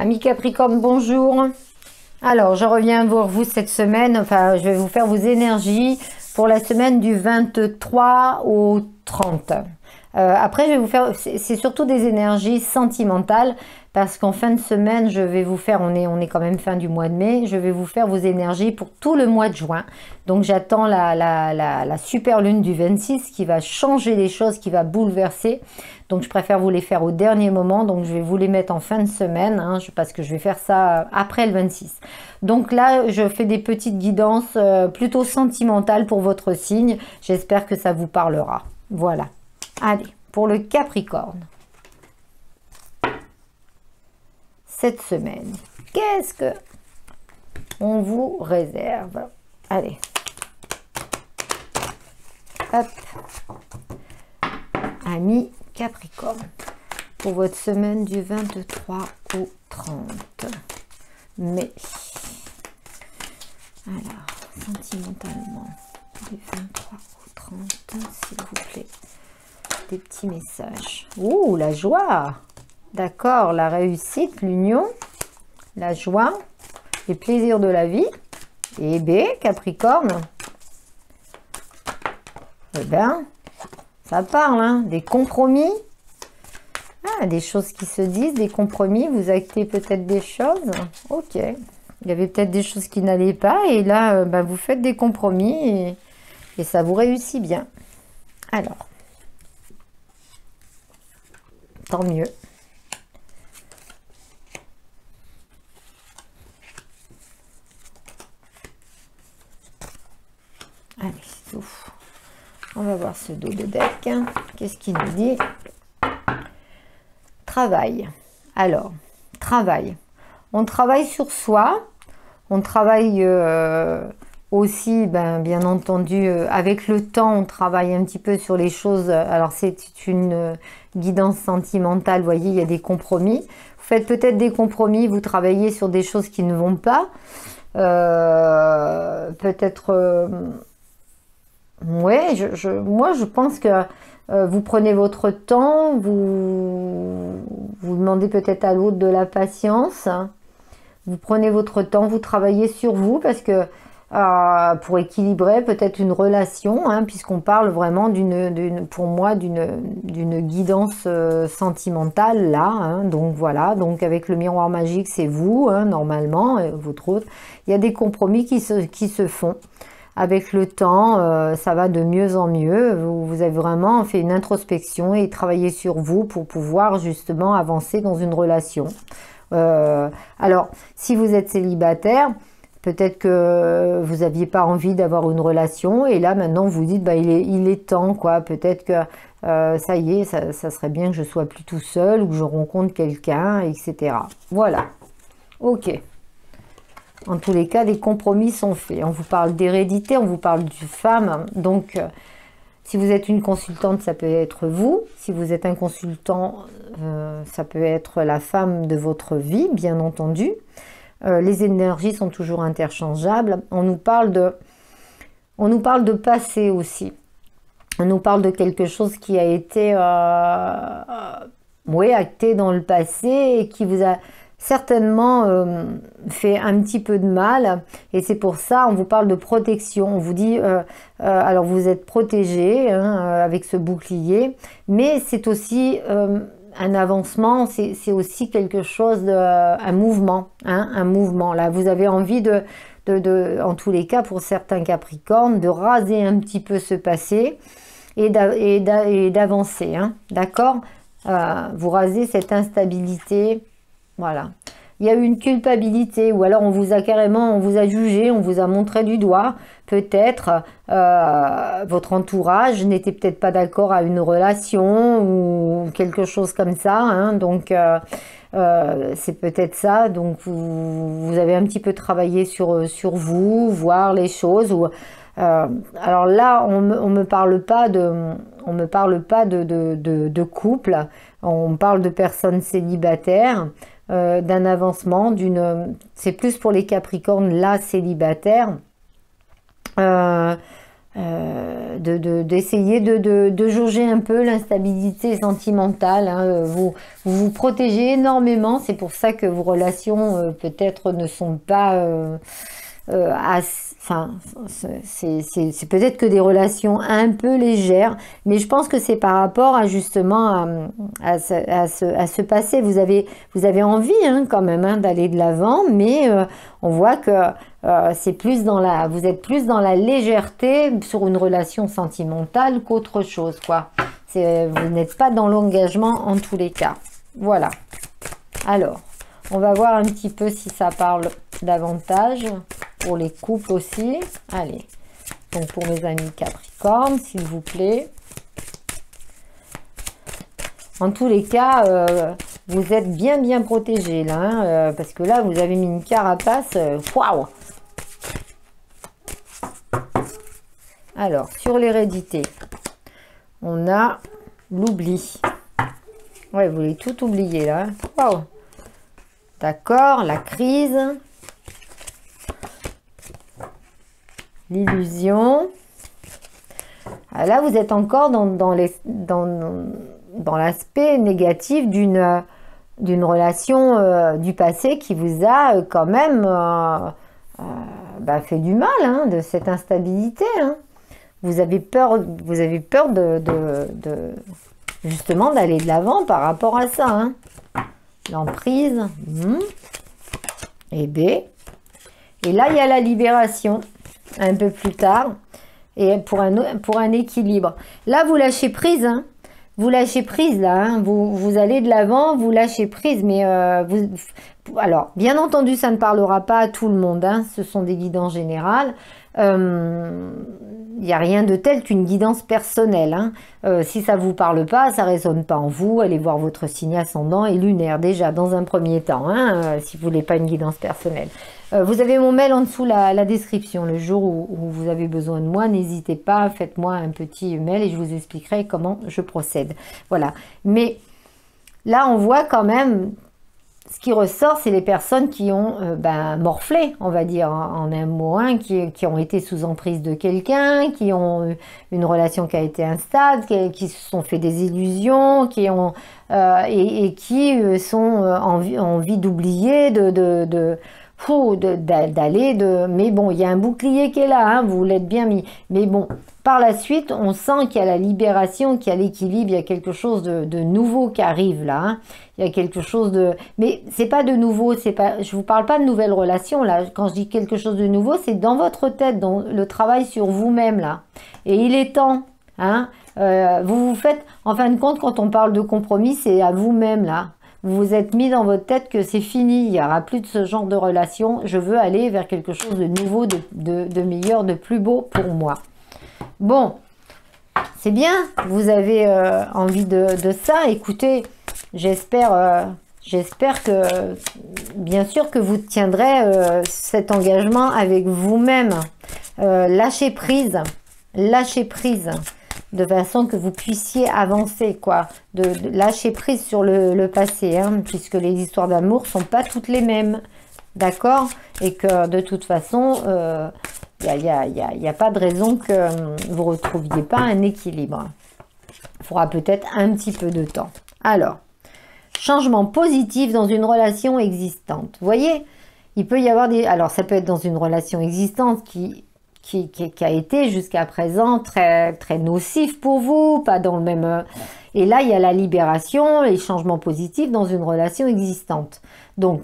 Amis Capricorne, bonjour. Alors, je reviens voir vous cette semaine. Enfin, je vais vous faire vos énergies pour la semaine du 23 au 30. Après, je vais vous faire... C'est surtout des énergies sentimentales parce qu'en fin de semaine, je vais vous faire... On est quand même fin du mois de mai. Je vais vous faire vos énergies pour tout le mois de juin. Donc, j'attends la super lune du 26 qui va changer les choses, qui va bouleverser. Donc, je préfère vous les faire au dernier moment. Donc, je vais vous les mettre en fin de semaine parce que je vais faire ça après le 26. Donc là, je fais des petites guidances plutôt sentimentales pour votre signe. J'espère que ça vous parlera. Voilà. Allez, pour le Capricorne. Cette semaine, qu'est-ce que on vous réserve? Allez. Hop. Amis Capricorne, pour votre semaine du 23 au 30 mai. Alors, sentimentalement, du 23 au 30, s'il vous plaît, des petits messages. Ouh, la joie! D'accord, la réussite, l'union, la joie, les plaisirs de la vie. Et B, Capricorne. Eh bien, ça parle, hein, des compromis. Ah, des choses qui se disent, des compromis. Vous actez peut-être des choses. Ok. Il y avait peut-être des choses qui n'allaient pas. Et là, vous faites des compromis et ça vous réussit bien. Alors, tant mieux. Allez, ouf. On va voir ce dos de deck. Qu'est-ce qu'il nous dit? Travail. Alors, travail. On travaille sur soi. On travaille aussi, bien entendu, avec le temps, on travaille un petit peu sur les choses. Alors, c'est une guidance sentimentale. Vous voyez, il y a des compromis. Vous faites peut-être des compromis. Vous travaillez sur des choses qui ne vont pas. Peut-être... ouais, moi je pense que vous prenez votre temps, vous demandez peut-être à l'autre de la patience, vous prenez votre temps, vous travaillez sur vous parce que pour équilibrer peut-être une relation, puisqu'on parle vraiment pour moi d'une guidance sentimentale là, donc voilà, donc avec le miroir magique c'est vous, normalement, votre autre, il y a des compromis qui se font. Avec le temps, ça va de mieux en mieux. Vous avez vraiment fait une introspection et travaillé sur vous pour pouvoir justement avancer dans une relation. Alors, si vous êtes célibataire, peut-être que vous n'aviez pas envie d'avoir une relation et là maintenant vous dites il est temps quoi. Peut-être que ça y est, ça serait bien que je sois plus tout seul ou que je rencontre quelqu'un, etc. Voilà. Ok. En tous les cas, des compromis sont faits. On vous parle d'hérédité, on vous parle de femme. Donc, si vous êtes une consultante, ça peut être vous. Si vous êtes un consultant, ça peut être la femme de votre vie, bien entendu. Les énergies sont toujours interchangeables. On nous parle de passé aussi. On nous parle de quelque chose qui a été acté dans le passé et qui vous a certainement fait un petit peu de mal et c'est pour ça on vous parle de protection. On vous dit alors vous êtes protégé avec ce bouclier, mais c'est aussi un avancement, c'est aussi quelque chose un mouvement, un mouvement. Là vous avez envie en tous les cas pour certains Capricornes de raser un petit peu ce passé et d'avancer, d'accord, vous rasez cette instabilité. Voilà. Il y a eu une culpabilité ou alors on vous a jugé, on vous a montré du doigt. Peut-être votre entourage n'était peut-être pas d'accord à une relation ou quelque chose comme ça. Donc, c'est peut-être ça. Donc, vous avez un petit peu travaillé sur vous, voir les choses. Alors là, on me parle pas de couple. On parle de personnes célibataires. D'un avancement, c'est plus pour les Capricornes là célibataires. d'essayer de jauger un peu l'instabilité sentimentale, hein. Vous protégez énormément, c'est pour ça que vos relations peut-être ne sont pas enfin, c'est peut-être que des relations un peu légères, mais je pense que c'est par rapport à justement à ce passé. Vous avez envie hein, quand même hein, d'aller de l'avant, mais on voit que c'est plus vous êtes plus dans la légèreté sur une relation sentimentale qu'autre chose, quoi. Vous n'êtes pas dans l'engagement en tous les cas. Voilà. Alors, on va voir un petit peu si ça parle davantage pour les couples aussi. Allez, donc pour mes amis Capricorne, s'il vous plaît. En tous les cas, vous êtes bien protégés là, hein, parce que là, vous avez mis une carapace. Waouh! Alors, sur l'hérédité, on a l'oubli. Ouais, vous voulez tout oublier là. Waouh! D'accord, la crise. L'illusion. Là, vous êtes encore dans l'aspect négatif d'une relation du passé qui vous a quand même fait du mal, hein, de cette instabilité. Hein. Vous avez peur justement d'aller de l'avant par rapport à ça. Hein. L'emprise. Et B. Et là, il y a la libération. Un peu plus tard, et pour un équilibre. Là, vous lâchez prise, hein. Vous lâchez prise, là, hein. Vous allez de l'avant, vous lâchez prise, mais alors, bien entendu, ça ne parlera pas à tout le monde, hein. Ce sont des guidances générales. Il n'y a rien de tel qu'une guidance personnelle. Hein. Si ça ne vous parle pas, ça ne résonne pas en vous, allez voir votre signe ascendant et lunaire, déjà, dans un premier temps, hein, si vous ne voulez pas une guidance personnelle. Vous avez mon mail en dessous la description. Le jour où vous avez besoin de moi, n'hésitez pas, faites-moi un petit mail et je vous expliquerai comment je procède. Voilà. Mais là, on voit quand même, ce qui ressort, c'est les personnes qui ont morflé, on va dire, en un mot, hein, qui ont été sous emprise de quelqu'un, qui ont une relation qui a été instable, qui se sont fait des illusions, qui ont et qui sont envie d'oublier, mais bon, il y a un bouclier qui est là, hein, vous l'êtes bien mis, mais bon, par la suite, on sent qu'il y a la libération, qu'il y a l'équilibre, il y a quelque chose de nouveau qui arrive là, hein. Il y a quelque chose de... Mais c'est pas de nouveau, je vous parle pas de nouvelles relations là, quand je dis quelque chose de nouveau, c'est dans votre tête, dans le travail sur vous-même là, et il est temps, hein, vous faites, en fin de compte, quand on parle de compromis, c'est à vous-même là. Vous vous êtes mis dans votre tête que c'est fini, il n'y aura plus de ce genre de relation, je veux aller vers quelque chose de nouveau, de meilleur, de plus beau pour moi. Bon, c'est bien, vous avez envie de ça, écoutez, j'espère que, bien sûr que vous tiendrez cet engagement avec vous-même, lâchez prise, de façon que vous puissiez avancer, quoi, de lâcher prise sur le passé, hein, puisque les histoires d'amour sont pas toutes les mêmes, d'accord, et que de toute façon, il n'y a pas de raison que vous ne retrouviez pas un équilibre. Il faudra peut-être un petit peu de temps. Alors, changement positif dans une relation existante. Vous voyez, il peut y avoir des... Alors, ça peut être dans une relation existante qui a été jusqu'à présent très nocif pour vous, pas dans le même... Et là, il y a la libération, les changements positifs dans une relation existante. Donc,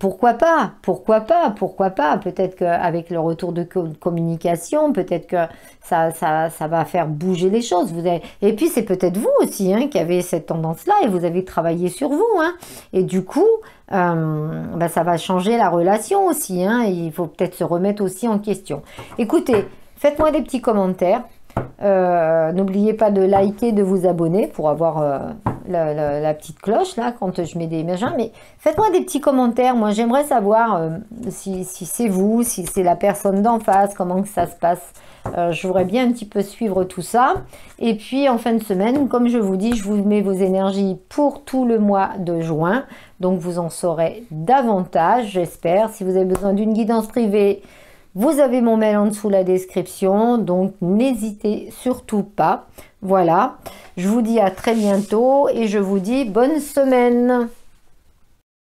pourquoi pas? Peut-être qu'avec le retour de communication, peut-être que ça va faire bouger les choses. Et puis, c'est peut-être vous aussi hein, qui avez cette tendance-là et vous avez travaillé sur vous. Hein. Et du coup, ça va changer la relation aussi. Hein, et il faut peut-être se remettre aussi en question. Écoutez, faites-moi des petits commentaires. N'oubliez pas de liker, de vous abonner pour avoir la petite cloche là quand je mets des machins, mais faites-moi des petits commentaires. Moi j'aimerais savoir si c'est vous, si c'est la personne d'en face, comment que ça se passe. Je voudrais bien un petit peu suivre tout ça. Et puis en fin de semaine, comme je vous dis, je vous mets vos énergies pour tout le mois de juin, donc vous en saurez davantage, j'espère. Si vous avez besoin d'une guidance privée, Vous avez mon mail en dessous la description, donc n'hésitez surtout pas. Voilà, je vous dis à très bientôt et je vous dis bonne semaine.